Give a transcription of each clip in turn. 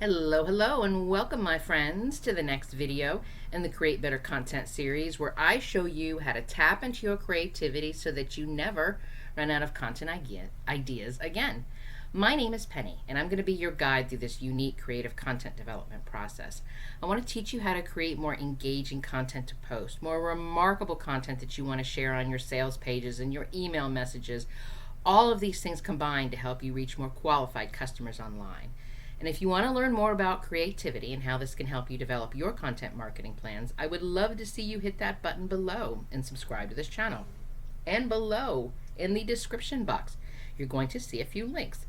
Hello, and welcome, my friends, to the next video in the Create Better Content series where I show you how to tap into your creativity so that you never run out of content ideas again. My name is Penny, and I'm going to be your guide through this unique creative content development process. I want to teach you how to create more engaging content to post, more remarkable content that you want to share on your sales pages and your email messages. All of these things combine to help you reach more qualified customers online. And if you want to learn more about creativity and how this can help you develop your content marketing plans, I would love to see you hit that button below and subscribe to this channel. And below in the description box, you're going to see a few links.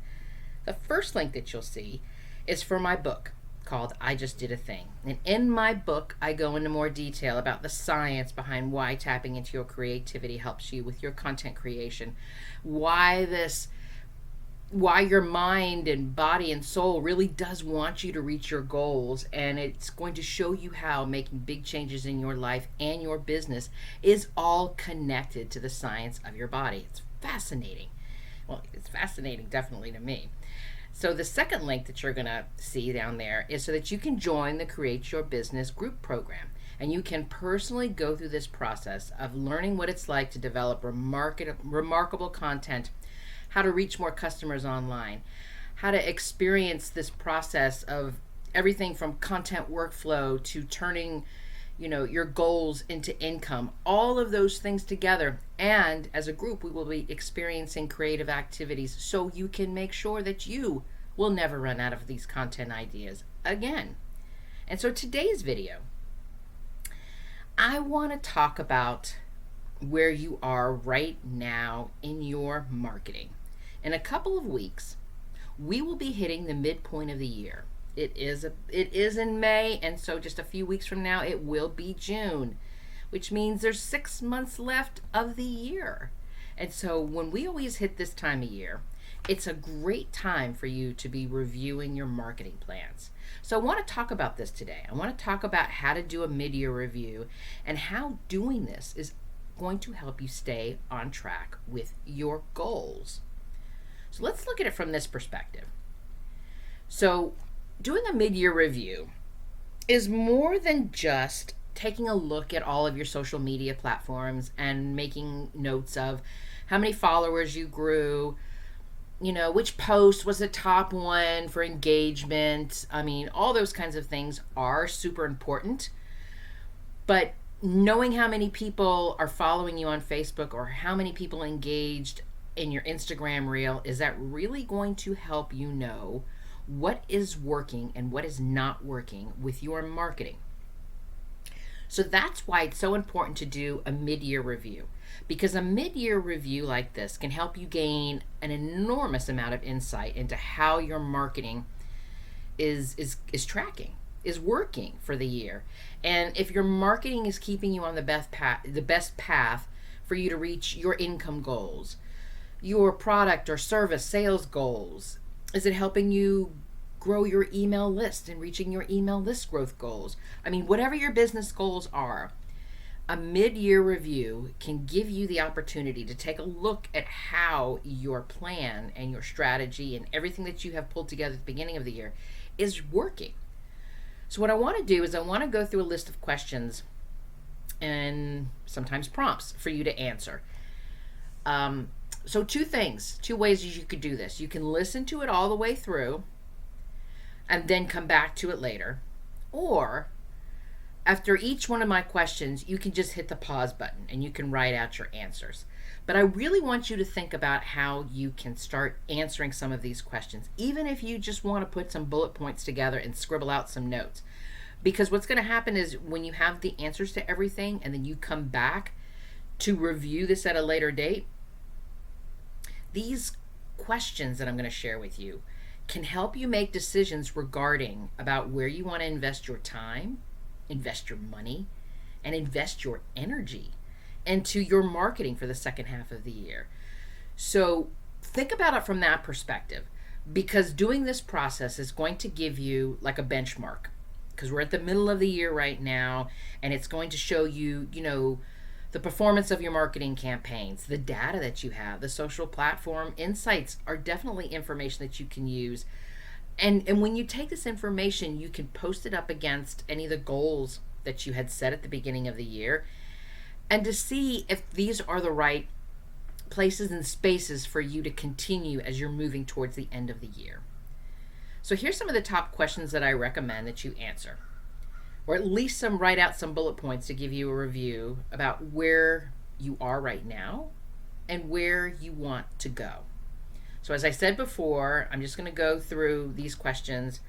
The first link that you'll see is for my book called I Just Did a Thing. And in my book, I go into more detail about the science behind why tapping into your creativity helps you with your content creation, why your mind and body and soul really does want you to reach your goals, and it's going to show you how making big changes in your life and your business is all connected to the science of your body. It's fascinating. Well, it's fascinating definitely to me. So the second link that you're going to see down there is so that you can join the Create Your Business group program, and you can personally go through this process of learning what it's like to develop remarkable content, how to reach more customers online, how to experience this process of everything from content workflow to turning, your goals into income, all of those things together. And as a group, we will be experiencing creative activities so you can make sure that you will never run out of these content ideas again. And so today's video, I want to talk about where you are right now in your marketing. In a couple of weeks, we will be hitting the midpoint of the year. It is in May, and so just a few weeks from now, it will be June, which means there's 6 months left of the year. And so when we always hit this time of year, it's a great time for you to be reviewing your marketing plans. So I want to talk about this today. I want to talk about how to do a mid-year review and how doing this is going to help you stay on track with your goals. So let's look at it from this perspective. So doing a mid-year review is more than just taking a look at all of your social media platforms and making notes of how many followers you grew, which post was the top one for engagement. I mean, all those kinds of things are super important. But knowing how many people are following you on Facebook or how many people engaged in your Instagram reel, is that really going to help you know what is working and what is not working with your marketing? So that's why it's so important to do a mid-year review, because a mid-year review like this can help you gain an enormous amount of insight into how your marketing is tracking, is working for the year. And if your marketing is keeping you on the best path for you to reach your income goals, your product or service sales goals? Is it helping you grow your email list and reaching your email list growth goals? I mean, whatever your business goals are, a mid-year review can give you the opportunity to take a look at how your plan and your strategy and everything that you have pulled together at the beginning of the year is working. So what I want to do is I want to go through a list of questions and sometimes prompts for you to answer. So two ways you could do this. You can listen to it all the way through and then come back to it later. Or after each one of my questions, you can just hit the pause button and you can write out your answers. But I really want you to think about how you can start answering some of these questions, even if you just want to put some bullet points together and scribble out some notes. Because what's going to happen is when you have the answers to everything and then you come back to review this at a later date, these questions that I'm going to share with you can help you make decisions regarding about where you want to invest your time, invest your money, and invest your energy into your marketing for the second half of the year. So think about it from that perspective, because doing this process is going to give you like a benchmark, because we're at the middle of the year right now, and it's going to show you, the performance of your marketing campaigns, the data that you have, the social platform insights are definitely information that you can use And when you take this information, you can post it up against any of the goals that you had set at the beginning of the year, and to see if these are the right places and spaces for you to continue as you're moving towards the end of the year. So here's some of the top questions that I recommend that you answer, or at least write out some bullet points to give you a review about where you are right now and where you want to go. So as I said before, I'm just going to go through these questions.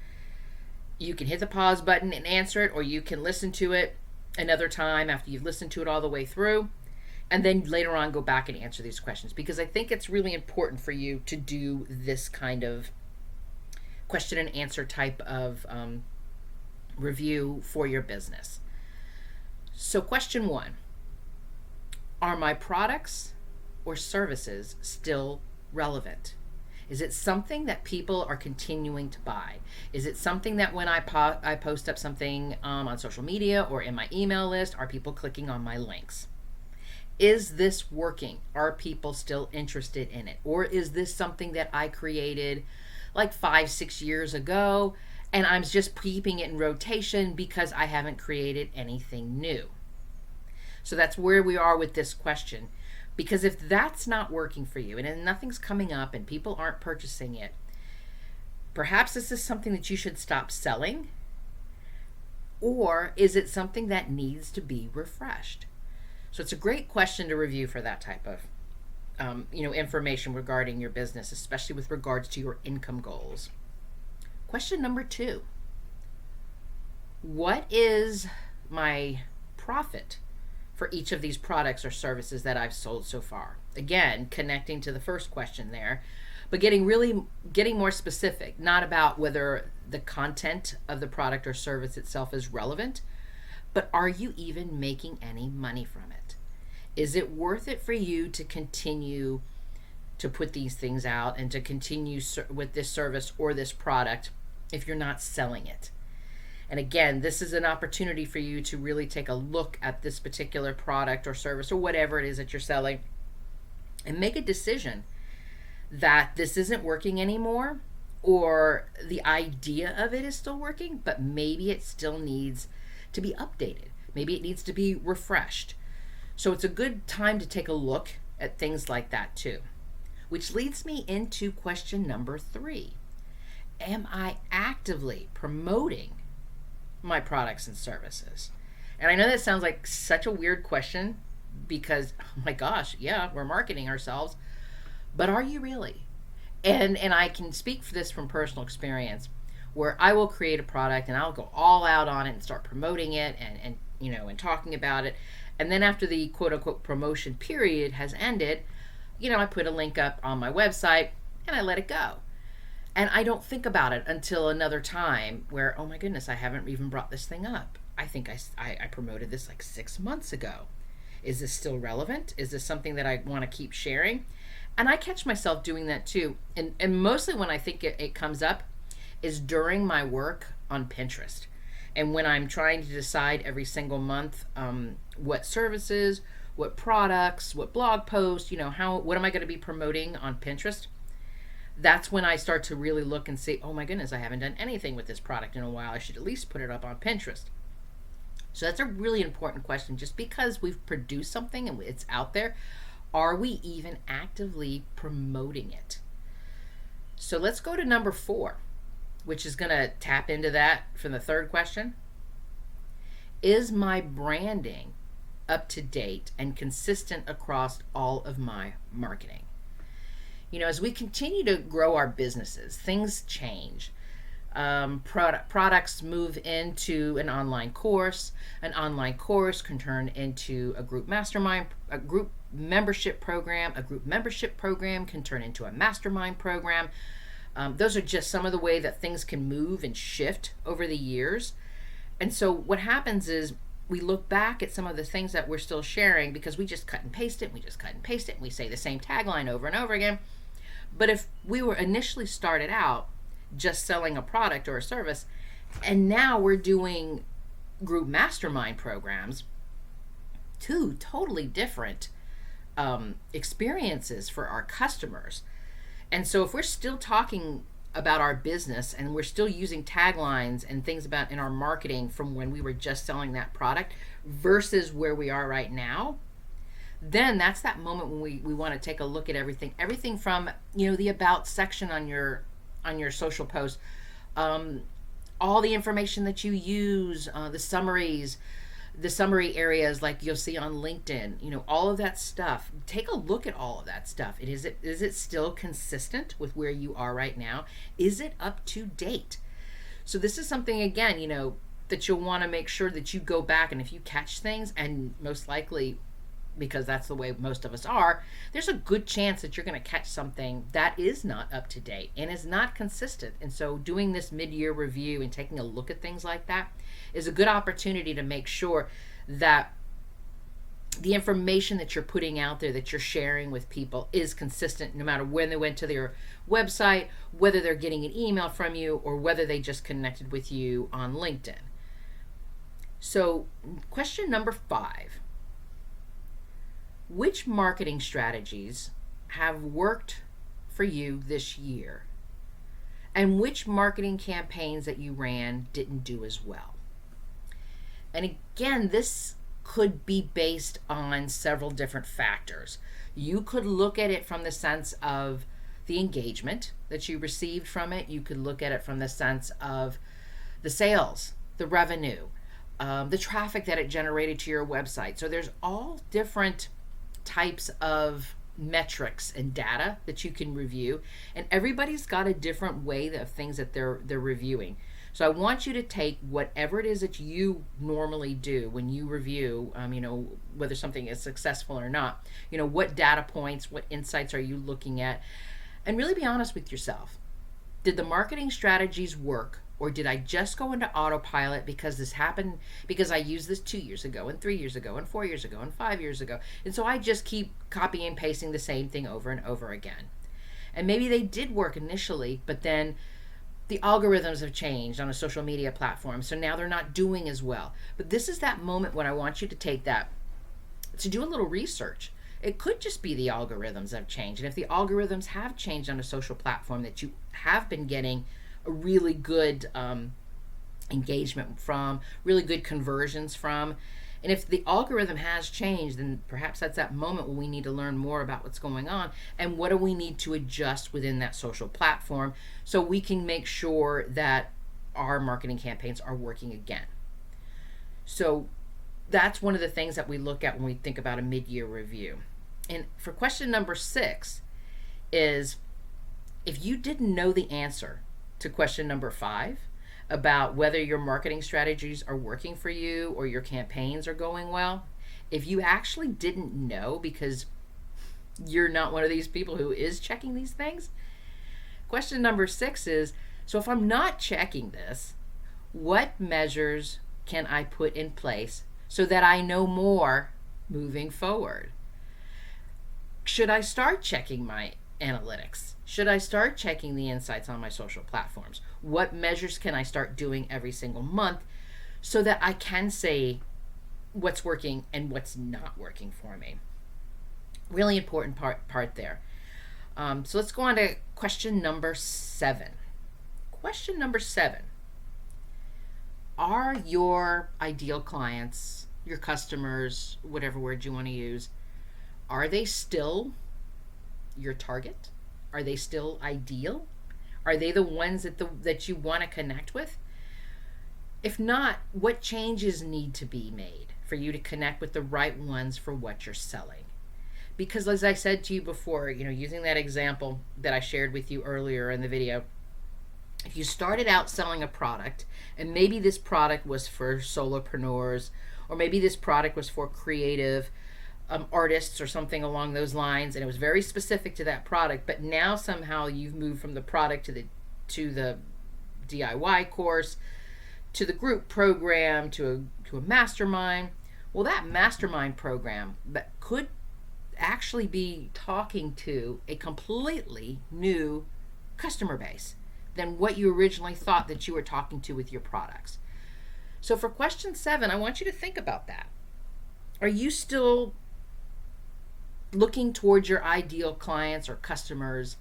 You can hit the pause button and answer it, or you can listen to it another time after you've listened to it all the way through, and then later on go back and answer these questions, because I think it's really important for you to do this kind of question and answer type of review for your business. So question 1, are my products or services still relevant? Is it something that people are continuing to buy? Is it something that when I post up something on social media or in my email list, are people clicking on my links? Is this working? Are people still interested in it? Or is this something that I created like 5-6 years ago and I'm just keeping it in rotation because I haven't created anything new? So that's where we are with this question. Because if that's not working for you and nothing's coming up and people aren't purchasing it, perhaps this is something that you should stop selling. Or is it something that needs to be refreshed? So it's a great question to review for that type of information regarding your business, especially with regards to your income goals. Question number 2, what is my profit for each of these products or services that I've sold so far? Again, connecting to the first question there, but getting more specific, not about whether the content of the product or service itself is relevant, but are you even making any money from it? Is it worth it for you to continue to put these things out and to continue with this service or this product if you're not selling it? And again, this is an opportunity for you to really take a look at this particular product or service or whatever it is that you're selling and make a decision that this isn't working anymore, or the idea of it is still working, but maybe it still needs to be updated. Maybe it needs to be refreshed. So it's a good time to take a look at things like that too. Which leads me into question number 3. Am I actively promoting my products and services? And I know that sounds like such a weird question because, oh my gosh, yeah, we're marketing ourselves, but are you really? And I can speak for this from personal experience, where I will create a product and I'll go all out on it and start promoting it and talking about it. And then after the quote unquote promotion period has ended, I put a link up on my website and I let it go. And I don't think about it until another time where, oh my goodness, I haven't even brought this thing up. I think I promoted this like 6 months ago. Is this still relevant? Is this something that I want to keep sharing? And I catch myself doing that too. And mostly when I think it comes up is during my work on Pinterest. And when I'm trying to decide every single month what services, what products, what blog posts, what am I going to be promoting on Pinterest? That's when I start to really look and say, oh my goodness, I haven't done anything with this product in a while. I should at least put it up on Pinterest. So that's a really important question. Just because we've produced something and it's out there, are we even actively promoting it? So let's go to number 4, which is going to tap into that from the third question. Is my branding up to date and consistent across all of my marketing? As we continue to grow our businesses, things change. Products move into an online course. An online course can turn into a group mastermind, a group membership program. A group membership program can turn into a mastermind program. Those are just some of the way that things can move and shift over the years. And so what happens is we look back at some of the things that we're still sharing because we just cut and paste it, and we say the same tagline over and over again. But if we were initially started out just selling a product or a service, and now we're doing group mastermind programs, 2 totally different experiences for our customers. And so if we're still talking about our business and we're still using taglines and things about in our marketing from when we were just selling that product versus where we are right now, then that's that moment when we want to take a look at everything from, the about section on your social post, all the information that you use, the summaries, the summary areas like you'll see on LinkedIn, all of that stuff. Take a look at all of that stuff. Is it still consistent with where you are right now? Is it up to date? So this is something, again, that you'll want to make sure that you go back, and if you catch things, and most likely, because that's the way most of us are, there's a good chance that you're going to catch something that is not up to date and is not consistent. And so doing this mid-year review and taking a look at things like that is a good opportunity to make sure that the information that you're putting out there, that you're sharing with people, is consistent no matter when they went to their website, whether they're getting an email from you, or whether they just connected with you on LinkedIn. So question number 5. Which marketing strategies have worked for you this year? And which marketing campaigns that you ran didn't do as well? And again, this could be based on several different factors. You could look at it from the sense of the engagement that you received from it. You could look at it from the sense of the sales, the revenue, the traffic that it generated to your website. So there's all different types of metrics and data that you can review, and everybody's got a different way of things that they're reviewing. So I want you to take whatever it is that you normally do when you review, whether something is successful or not, what data points, what insights are you looking at, and really be honest with yourself. Did the marketing strategies work? Or did I just go into autopilot because this happened, because I used this 2 years ago and 3 years ago and 4 years ago and 5 years ago? And so I just keep copying and pasting the same thing over and over again. And maybe they did work initially, but then the algorithms have changed on a social media platform. So now they're not doing as well. But this is that moment when I want you to take that, to do a little research. It could just be the algorithms have changed. And if the algorithms have changed on a social platform that you have been getting a really good engagement from, really good conversions from. And if the algorithm has changed, then perhaps that's that moment when we need to learn more about what's going on and what do we need to adjust within that social platform so we can make sure that our marketing campaigns are working again. So that's one of the things that we look at when we think about a mid-year review. And for question number 6 is, if you didn't know the answer to question number 5 about whether your marketing strategies are working for you or your campaigns are going well, if you actually didn't know because you're not one of these people who is checking these things, question number 6 is, so if I'm not checking this, what measures can I put in place so that I know more moving forward? Should I start checking my analytics? Should I start checking the insights on my social platforms? What measures can I start doing every single month so that I can say what's working and what's not working for me? Really important part there. So let's go on to question number 7. Question number 7. Are your ideal clients, your customers, whatever word you want to use, are they still your target? Are they still ideal? Are they the ones that you want to connect with? If not, what changes need to be made for you to connect with the right ones for what you're selling? Because as I said to you before, using that example that I shared with you earlier in the video, if you started out selling a product, and maybe this product was for solopreneurs, or maybe this product was for creative artists or something along those lines, and it was very specific to that product, but now somehow you've moved from the product to the DIY course, to the group program, to a mastermind. Well, that mastermind program that could actually be talking to a completely new customer base than what you originally thought that you were talking to with your products. So for question 7, I want you to think about that. Are you still looking towards your ideal clients or customers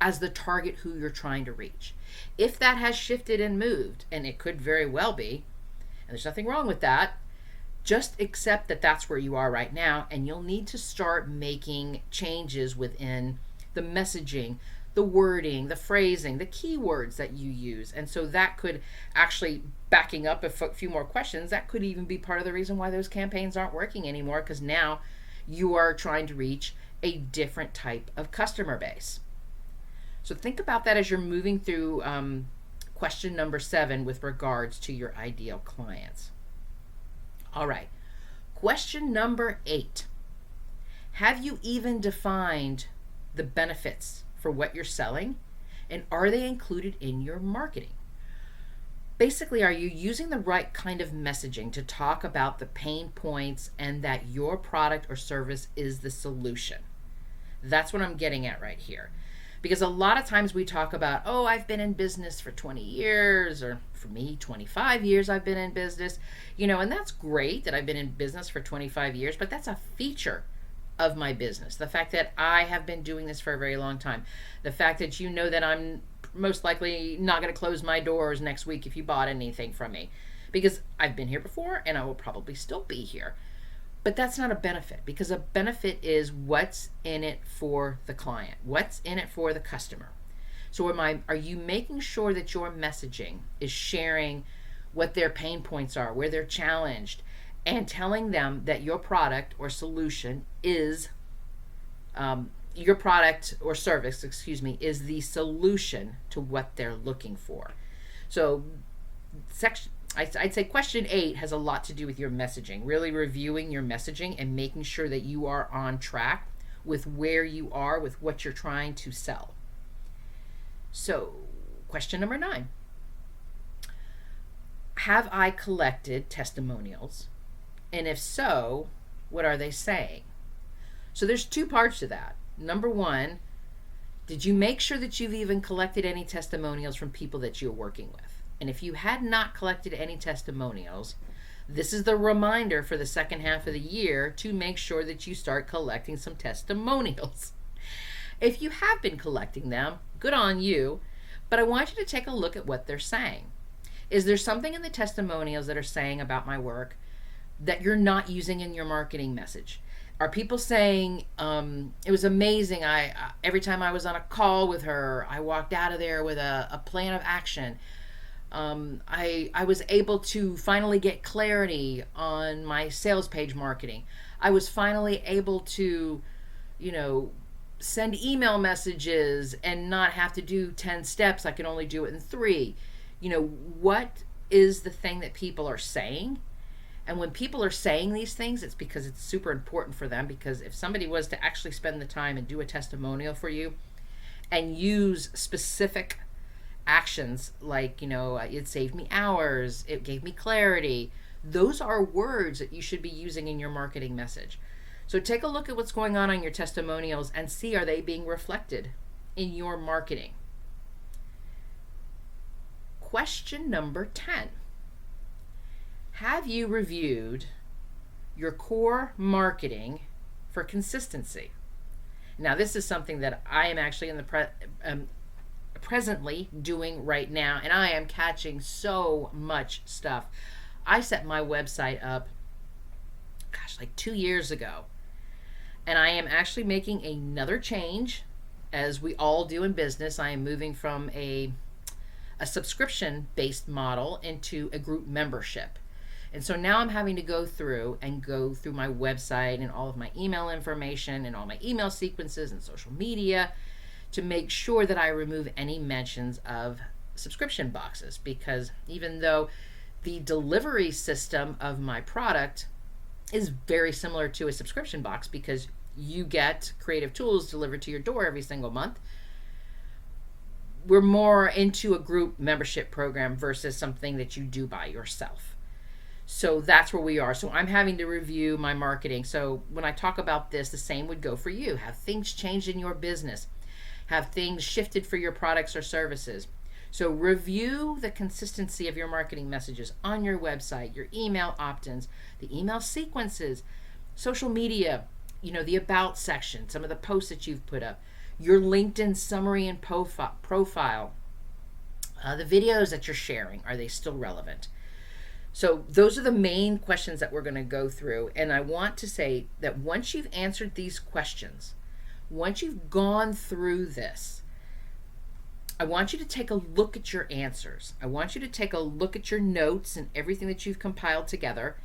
as the target who you're trying to reach. If that has shifted and moved, and it could very well be, and there's nothing wrong with that, just accept that that's where you are right now, and you'll need to start making changes within the messaging, the wording, the phrasing, the keywords that you use. And so that could actually, backing up a few more questions, that could even be part of the reason why those campaigns aren't working anymore, because now you are trying to reach a different type of customer base. So think about that as you're moving through question number 7 with regards to your ideal clients. All right, question number 8. Have you even defined the benefits for what you're selling, and are they included in your marketing? Basically, are you using the right kind of messaging to talk about the pain points and that your product or service is the solution? That's what I'm getting at right here. Because a lot of times we talk about, oh, I've been in business for 20 years, or for me, 25 years I've been in business, and that's great that I've been in business for 25 years, but that's a feature of my business. The fact that I have been doing this for a very long time. The fact that that I'm most likely not going to close my doors next week if you bought anything from me, because I've been here before and I will probably still be here. But that's not a benefit, because a benefit is what's in it for the client, what's in it for the customer. So are you making sure that your messaging is sharing what their pain points are, where they're challenged, and telling them that your product or solution is your product or service, is the solution to what they're looking for. So I'd say question 8 has a lot to do with your messaging, really reviewing your messaging and making sure that you are on track with where you are with what you're trying to sell. So question number 9. Have I collected testimonials? And if so, what are they saying? So there's 2 parts to that. Number 1, did you make sure that you've even collected any testimonials from people that you're working with? And if you had not collected any testimonials, this is the reminder for the second half of the year to make sure that you start collecting some testimonials. If you have been collecting them, good on you, but I want you to take a look at what they're saying. Is there something in the testimonials that are saying about my work that you're not using in your marketing message? Are people saying, it was amazing, every time I was on a call with her, I walked out of there with a plan of action. I was able to finally get clarity on my sales page marketing. I was finally able to, send email messages and not have to do 10 steps. I can only do it in 3. What is the thing that people are saying? And when people are saying these things, it's because it's super important for them, because if somebody was to actually spend the time and do a testimonial for you and use specific actions like, it saved me hours, it gave me clarity, those are words that you should be using in your marketing message. So take a look at what's going on your testimonials and see, are they being reflected in your marketing? Question number 10. Have you reviewed your core marketing for consistency? Now, this is something that I am actually in the presently doing right now, and I am catching so much stuff. I set my website up, like 2 years ago, and I am actually making another change, as we all do in business. I am moving from a subscription-based model into a group membership. And so now I'm having to go through my website and all of my email information and all my email sequences and social media to make sure that I remove any mentions of subscription boxes, because even though the delivery system of my product is very similar to a subscription box, because you get creative tools delivered to your door every single month, we're more into a group membership program versus something that you do by yourself. So that's where we are. So I'm having to review my marketing. So when I talk about this, the same would go for you. Have things changed in your business? Have things shifted for your products or services? So review the consistency of your marketing messages on your website, your email opt-ins, the email sequences, social media, the about section, some of the posts that you've put up. your LinkedIn summary and profile, the videos that you're sharing, are they still relevant? So those are the main questions that we're going to go through. And I want to say that once you've answered these questions, once you've gone through this, I want you to take a look at your answers. I want you to take a look at your notes and everything that you've compiled together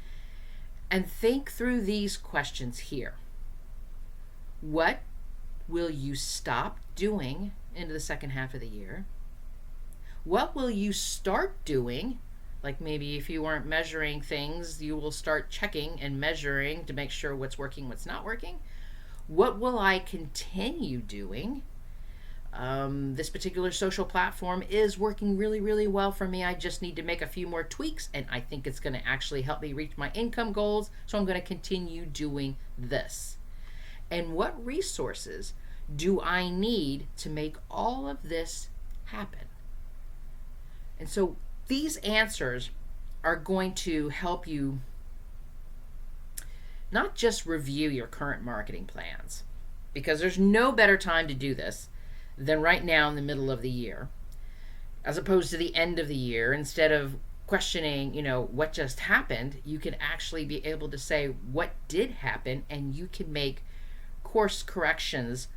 and think through these questions here. What will you stop doing into the second half of the year? What will you start doing? Like maybe if you weren't measuring things, you will start checking and measuring to make sure what's working, what's not working. What will I continue doing? This particular social platform is working really, really well for me. I just need to make a few more tweaks, and I think it's going to actually help me reach my income goals. So I'm going to continue doing this. And what resources do I need to make all of this happen? And so these answers are going to help you not just review your current marketing plans, because there's no better time to do this than right now in the middle of the year, as opposed to the end of the year. Instead of questioning, what just happened, you can actually be able to say what did happen, and you can make course corrections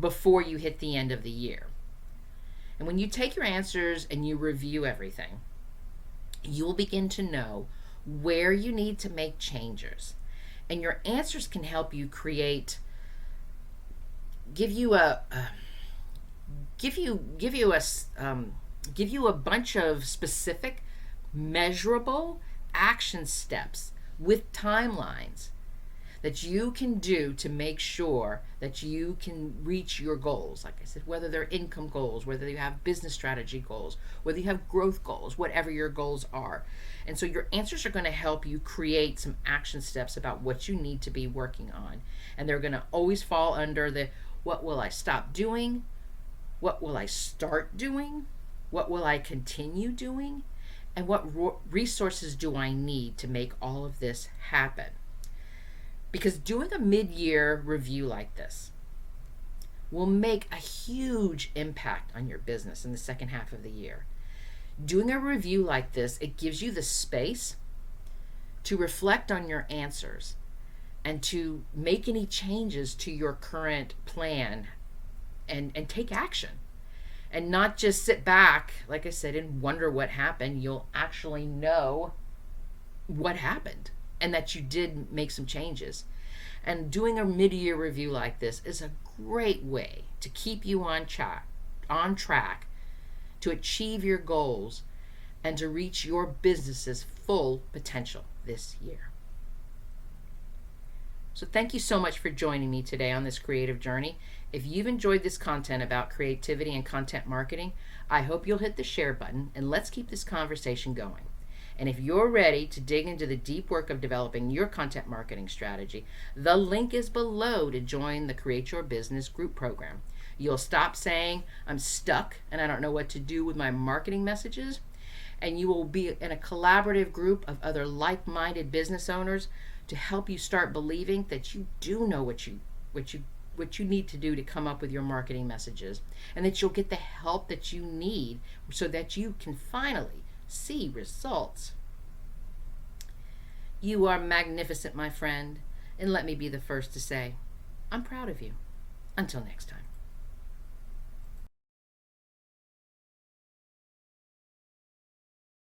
before you hit the end of the year. And when you take your answers and you review everything, you'll begin to know where you need to make changes. And your answers can help you give you a bunch of specific, measurable action steps with timelines that you can do to make sure that you can reach your goals. Like I said, whether they're income goals, whether you have business strategy goals, whether you have growth goals, whatever your goals are. And so your answers are going to help you create some action steps about what you need to be working on. And they're going to always fall under the what will I stop doing? What will I start doing? What will I continue doing? And what resources do I need to make all of this happen? Because doing a mid-year review like this will make a huge impact on your business in the second half of the year. Doing a review like this, it gives you the space to reflect on your answers and to make any changes to your current plan and take action. And not just sit back, like I said, and wonder what happened. You'll actually know what happened and that you did make some changes. And doing a mid-year review like this is a great way to keep you on track to achieve your goals and to reach your business's full potential this year. So thank you so much for joining me today on this creative journey. If you've enjoyed this content about creativity and content marketing, I hope you'll hit the share button and let's keep this conversation going. And if you're ready to dig into the deep work of developing your content marketing strategy, the link is below to join the Create Your Business group program. You'll stop saying, I'm stuck and I don't know what to do with my marketing messages, and you will be in a collaborative group of other like-minded business owners to help you start believing that you do know what you need to do to come up with your marketing messages, and that you'll get the help that you need so that you can finally see results. You are magnificent, my friend, and let me be the first to say, I'm proud of you. Until next time.